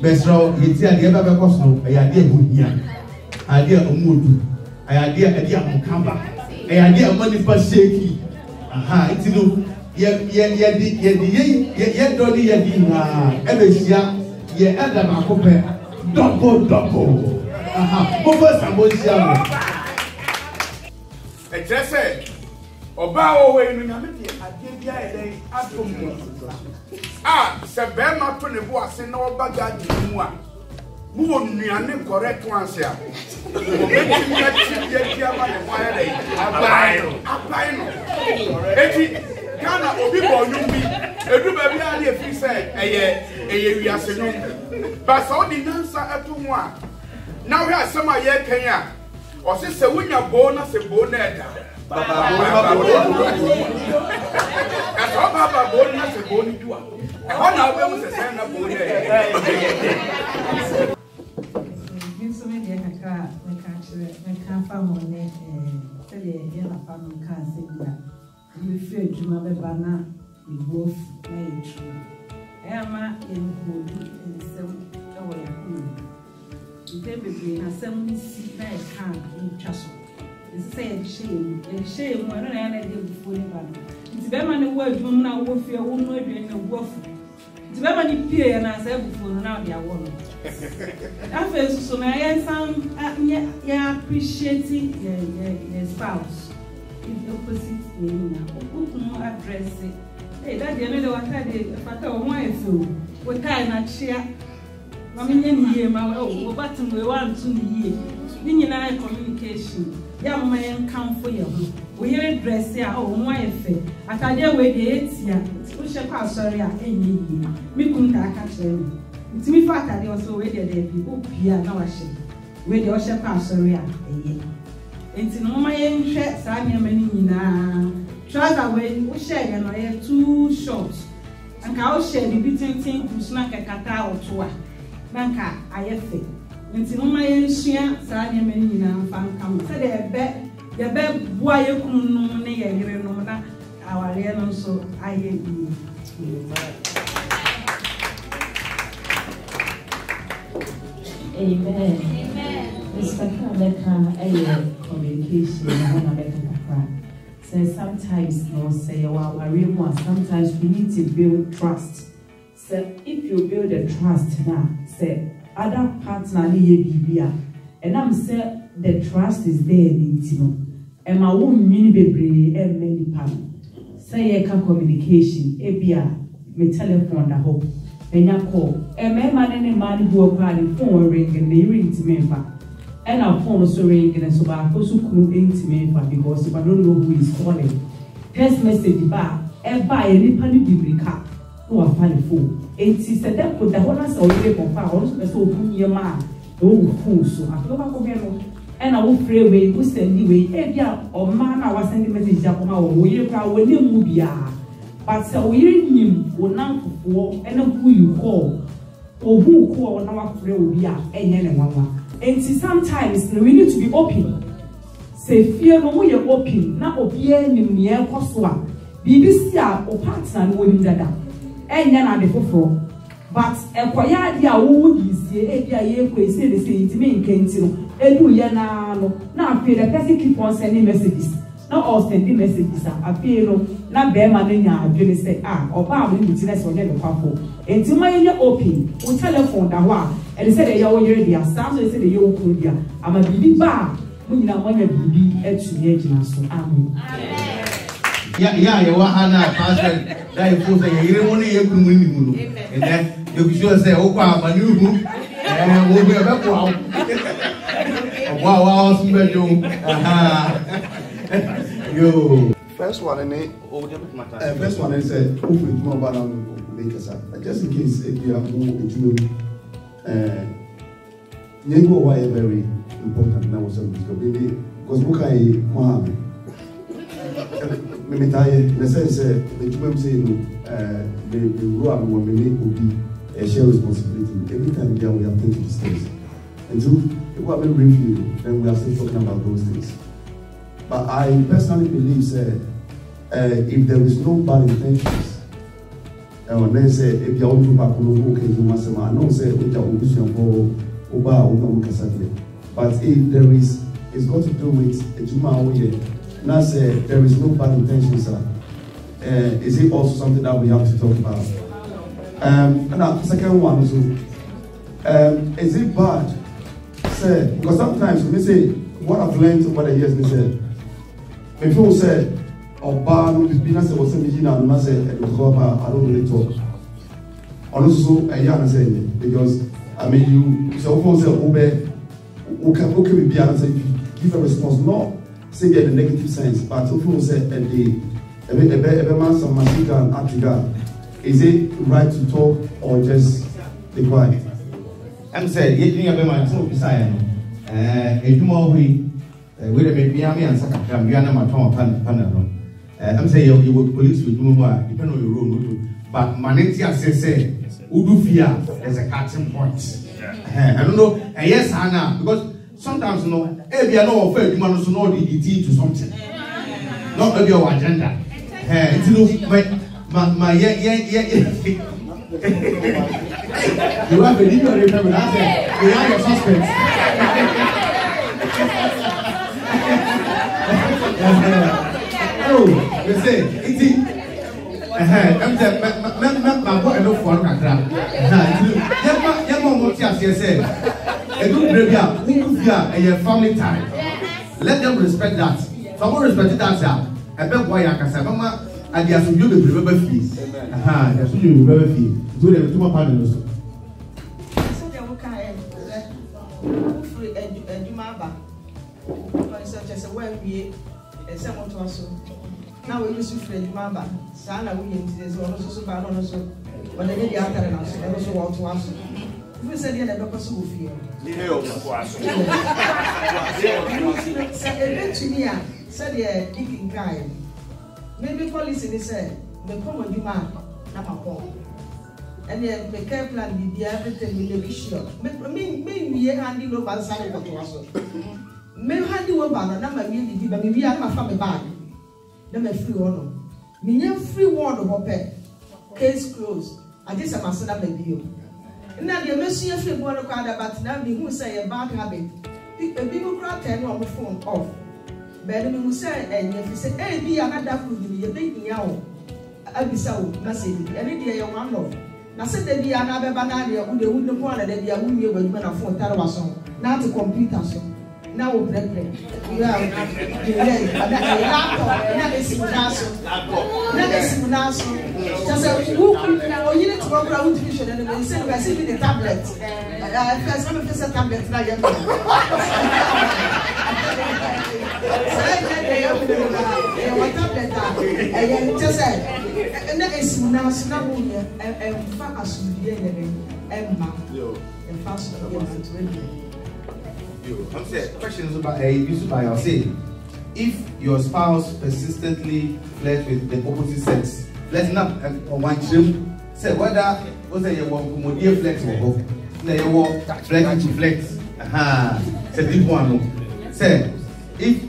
Besro, it's the idea of a costume, a idea good here, idea of mood, idea of Mukamba, a idea of money for shaky. Aha, it's no, yet, Dolly, Ebesia, ye Adam Akope, double. Aha, over some I just said, Obao, when you have it, I give you a day after me. Ah, Sabema to the boss and no bagage in one. Moon, you are the correct ones here. Ghana obi bo you be edu ba bia dey free say eye wi asenu but so the answer eto ho a now we asem a ye kan a o se se wunya bo na se bo na eda baba bo na se bo ni du a e ho na we mu se se na bo na so me dey kaka me ka fa mo ne se dey ye na fa no ka se bia we feel juma be bana we both na true ama en ko en sem e wo ya ku ide be na sem si na e ka en twaso ese say mo na na dey before ni ba nti be ma ne wo adwuma na wo fie wo no adwen na wo afu nti be ma ni pie na say before na dia wo no afa so na yen sam ya appreciate your spouse. If the opposite name, who address it. Hey, that the other one had a fatal wife. What kind of chair? Mammy, here, my own, but we want to year. Then communication. Young man come for you. We hear dress your own wife. I can't get away the 8 years. We shall pass, sorry, any year. Me couldn't catch them. It's me fact that they also waited there. People here now, I say. Where the ocean pass, sorry, a year. Enti no ma ye nhwe saa nyama ni nyina trouser we share ya no ye too short anka o share bi tintin kusuna kakata otoa nanka ayefe enti no ma ye nhua saa nyama ni nyina fa nkam se de be bua ye kunu no ne ye yire no na aware no so aye bi Amen. Mr. Kameka, communication, so sometimes no say sometimes we need to build trust. So if you build a trust now, say other partner and I'm say the trust is there in and my own mini baby and many panel. Say you can communication, me telephone the hope. And you call a man who are calling phone ring and they ring to me. And our phone also ring and so I also couldn't intimate because if I don't know who is calling. Text message bar, buy any penny biblica who are funny fool. And she said that put the whole answer already confirmed also so your man. Oh, fool, so I feel about and I will pray away, who send you away, or man, I was sending message up on our way, when you move. But so we him will not for and who you call or who call now pray will be anyone. And sometimes we need to be open. Say fear no more you're open, not obeying near Coswa. BBC or partner winning that. And then I before. But a quiet dear wood is a say the same to me in Kentino. Edu Yana now feel the person keep on sending messages. Not all sending messages are appear na be manenya adwene say or ba we business on the kwafo enti man open o telephone da ho a e say dey yawo yere dia stand so say dey yawo kuru dia ama bibi ba mu nyina manya bibi etuye gina so amen ya wa hana pastor dai fo say yere mo ne yekuru mu ni mu no and then you be sure say o kwa amanu hu wo be ko wa so be jo yo first one in it. First one is hopefully more about later. Just in case if you are more into Yengo why very important now so because Mukai Mohammed. Maybe in the sense the two say the role will be a share responsibility. Every time we have taken steps. And so if we have been briefly, then we are still talking about those things. But I personally believe if there is no bad intentions, and then say if you want to back on who can do masama, no say with your vision for Oba Kasadi. But if there is, it's got to do with a Juma Oye. Now say there is no bad intention, sir. Is it also something that we have to talk about? And now second one also, is it bad? Say, because sometimes we say what I've learned over the years, we say, people say, Oba no be na say was me na na say I don't really talk. Also, I am saying because I mean you so for say Obe okay be and say give a response, not say in a negative sense, but also say a man some masika and atiga. Is it right to talk or just be quiet? I'm saying you have my so beside we maybe and Sakam, we are not panel. I'm saying you will police with Muma, depend on your role, but Manetia says, Udufia is a catching point. I don't know, and yes, Anna, because sometimes no, if you are not afraid, you must know the to something, not of your agenda. My you have a legal remember that we are your suspects. Oh, you say, it's it. I'm saying, my boy, no for a crack. A family time. Let them respect that. Someone respect that, sir. I bet why I can say, Mama, and they are some you remember fees. There's some you remember fees. Do them to my partner. So they will kind of free and Jumaba. For instance, as a well be a someone to us. Now we use free Jumaba. Sana we is also bad on us. But they get the other and also want to us. We said you never possible fear. Said yeah, digging kind. Maybe police in said, the common demand, not a home. And then the care plan be everything will be sure. Maybe handy over Sunday to us. Maybe handy over and number really, but maybe I'm a family bag. Then a free honor. Me free word of pet. Case closed. I just am a son of a deal. Now the messiah free word of card about now me who say a bad habit. People cry turn on the phone off. But we will say, and if you say, hey, be another food, you're thinking, I'll be so massive. Any day you're one of. Now, said there be another banana, who they wouldn't want that they are women with men of 4 Tarawason. Now to computers. Now we'll break. You have a laptop, another simulation. Just a book, or you need to go around vision and then say, we're saving the tablet. First, I'm a tablet. I'm saying questions about use by your say. If your spouse persistently flirts with the opposite sex, flirting up on one trim, say whether you want to flex or go, you want flex to flex. Say this one. Say if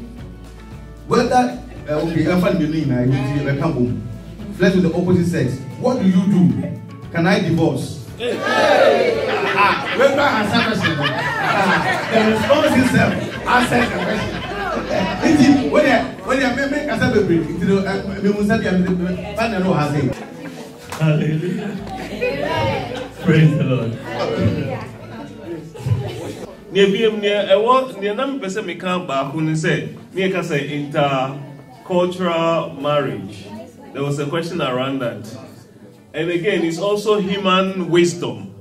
whether okay, I'm fine with me now, you come home, flirt with the opposite sex. What do you do? Can I divorce? The response is answer the question. When you make a baby, we must have hallelujah. Praise the Lord. Intercultural marriage. There was a question around that. And again, it's also human wisdom.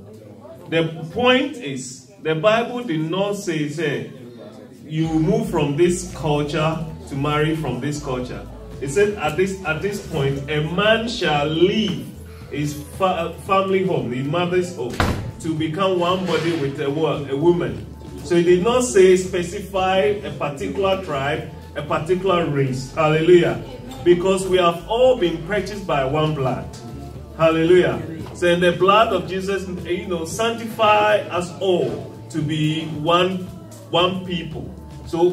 The point is, the Bible did not say you move from this culture to marry from this culture. It said at this point, a man shall leave his family home, the mother's home, to become one body with a woman. So it did not say specify a particular tribe, a particular race. Hallelujah. Because we have all been purchased by one blood. Hallelujah. So in the blood of Jesus, sanctify us all to be one people. So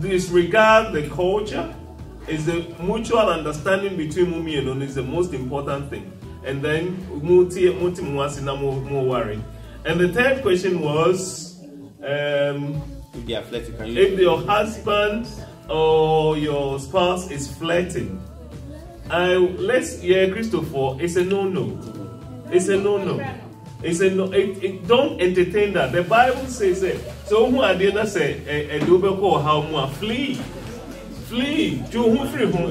disregard the culture, Is the mutual understanding between Mumi and Ono is the most important thing. And then Muti Mwasina more worry. And the third question was if they are flirting, if your husband or your spouse is flirting. Christopher, it's a no-no. It's a no-no. It's a no. Don't entertain that. The Bible says it. So who are they that say a double call how more flee? Flee. To who free home?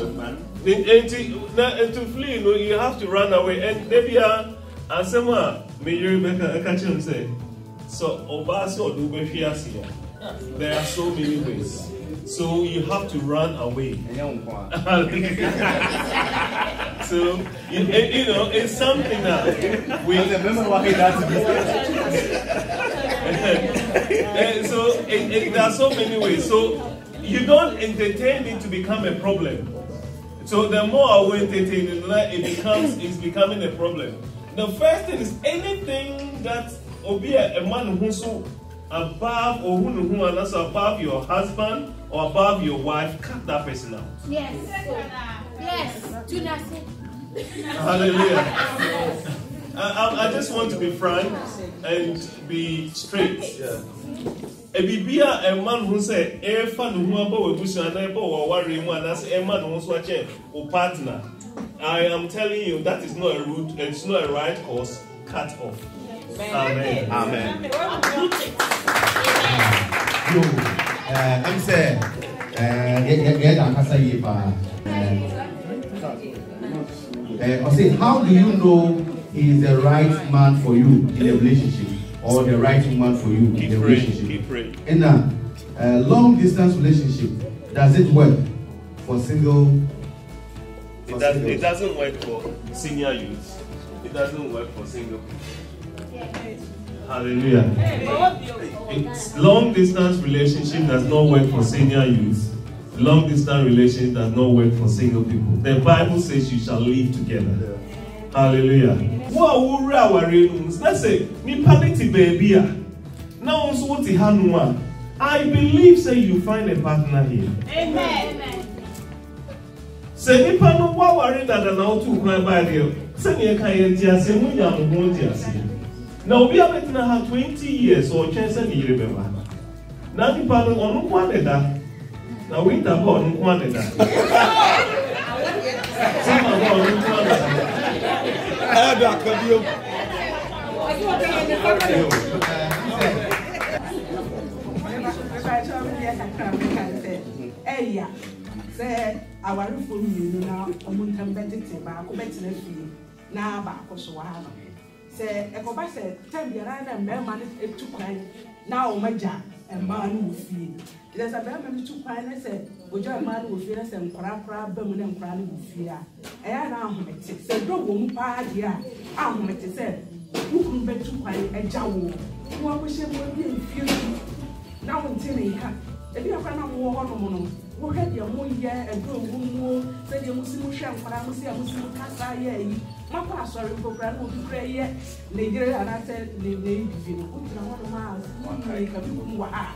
To flee, you have to run away. And Debia and someone may you Rebecca catch him say. So Obaso do here. There are so many ways. So you have to run away. So you know it's something that we remember what he does. So there are so many ways. So you don't entertain it to become a problem. So the more we entertain it, it's becoming a problem. The first thing is anything that will be a man who's so above or who are not above your husband or above your wife, cut that person out. Yes. Yes. Do not say. Hallelujah. I just want to be frank and be straight. A man who said, "If I know about a man who's partner," I am telling you that is not a route, it's not a right course. Cut off. Amen. Amen. I'm saying, how do you know he is the right man for you in a relationship or the right woman for you in a relationship? In a long distance relationship, does it work for single? It doesn't work for senior youth. It doesn't work for single people. Hallelujah. Long distance relationship does not work for senior youth. Long distance relationship does not work for single people. The Bible says you shall live together. Hallelujah. Let's say, baby. Now, I believe say you find a partner here. Amen. Say, if I know what worry that an out to cry by you, send your kind now we are betting have 20 years or chance and you remember. Now the partner on one that. Now winter born one that. Someone on say our phone you now omuntam bedete ba ko betina fie na ba ko so wa no say e ko ba say time biara na me ma ne etu kwan na o maja e ma no fie there's a be ma me tu kwan na say ojo ma no fie na say nkora ba mu na nkora no fie a e ya na ahomete say do wo mu pa de a ahomete say ukun betu kwan e jawo wo ko she mo bi fie na wo ntene ha e bi akwa na wo ho no mo no wo he de mo ye edo wo say de musimu hwe nkora musimu kasa ye yi mapa sorry program no bi kra ye Nigeria na say ne bibi no utra wo ma ni ka bi ku wa ha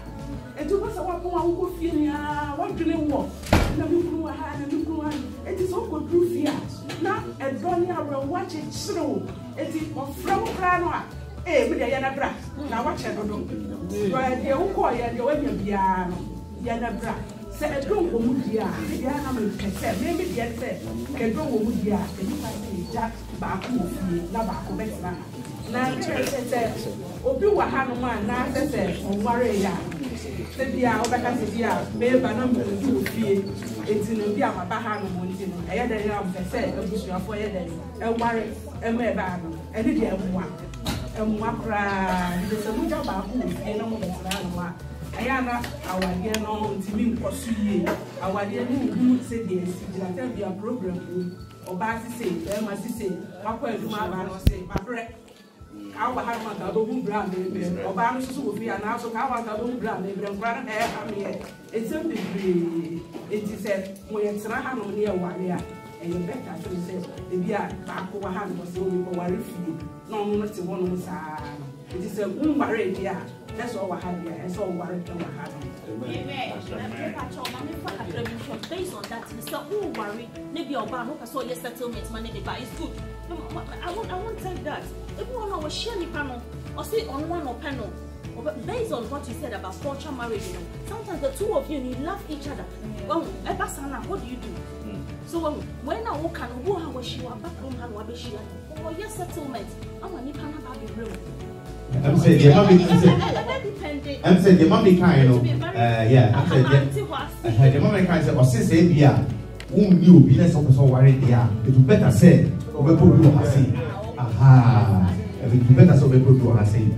etu ba sa wa ko wo fie ni a wo dwene wo na bi ku wa ha na bi ku wa eti so ko dru fie na edo ni awre wa che chiro eti mo fra wo kra no a me de ya na bra na wa che dodo so e de wo ko ye de wa nya bia no ya na bra se edo wo mu dia ya na me kese me dia se edo wo mu dia e ni pa se ja ba ko fie na ba ko betina na se obi wa ha no ma na se onware ya se bia obaka se bia me ba na mu fie eti no bia ma ba ha no mo nti no e ye de ya mo se ebusuafo ye de e ware e ma e ba no e ni de emwa kra de se mu ja ba ko fie na mo betina no a ayana awade no ntimi nkoso yie awade no hu se de esi jira bia program oba sise e ma sise wakọ eduma ba no se mabre ka wa ha ma ka do hu bra me oba no so wo fi ana so ka wa ka do hu bra me bre nkwa na e ha me etem bebre enti se mo ye tira ha no ne e ware a e ye beta so se e bia ba ko wa ha no se wo ko ware fi no no te wo no sa enti se wo ware bia That's all we have here. That's all we have. Based on that, Mr. Who worry, maybe your bar, who saw your settlement money, but it's good. I won't take that. If we want to share the panel or sit on one or panel, based on what you said about culture marriage, you know, sometimes the two of you love each other. Well, what do you do? So when I walk and who I was you back home and what she or your settlement, I'm going to about the room. I'm saying the mommy kind of yeah. I'm saying the mommy kind of since they be who knew business of so worried they are. It would better say we put you on say. Aha. It would better so we put you on say.